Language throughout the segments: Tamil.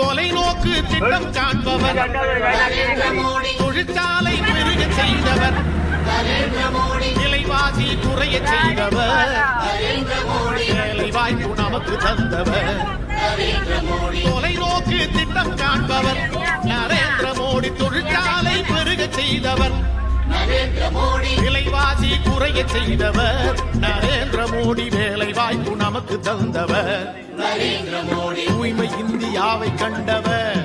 தொலைநோக்கு திட்டம் காண்பவர், தொழிற்சாலை பெருக செய்தவர், விலைவாசி குறைய செய்தவர், வேலை வாய்ப்பு நமக்கு தந்தவர். தொலைநோக்கு திட்டம் காண்பவர் நரேந்திர மோடி, தொழிற்சாலை பெருக செய்தவர், விலைவாசி குறைய செய்தவர் நரேந்திர மோடி, வேலை வாய்ப்பு நமக்கு தந்தவர். தூய்மை இந்தியாவை கண்டவர்,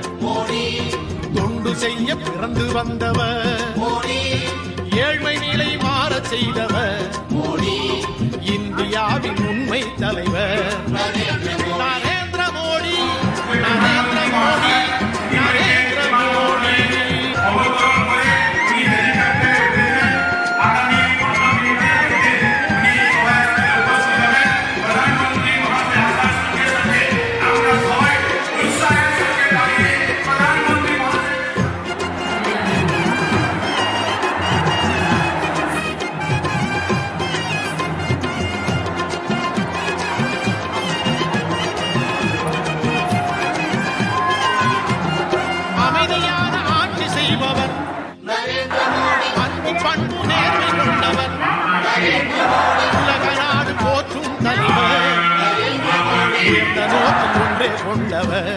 தொண்டு செய்ய பிறந்து வந்தவர், ஏழ்மை நிலை மாற செய்தவர், இந்தியாவின் உண்மை தலைவர். நரேந்திர மோடி, நரேந்திர மோடி, நரேந்திர மோடி. அன்பு பண்பு நேர்மை கொண்டவர், உலக நாடு போற்றும் தலைவர், இந்த நோக்கம் ஒன்றே கொண்டவர்.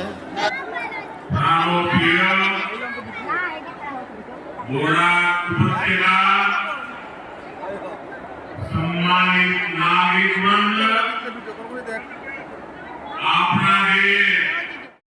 सम्मानित नागरिक वृंद, आपने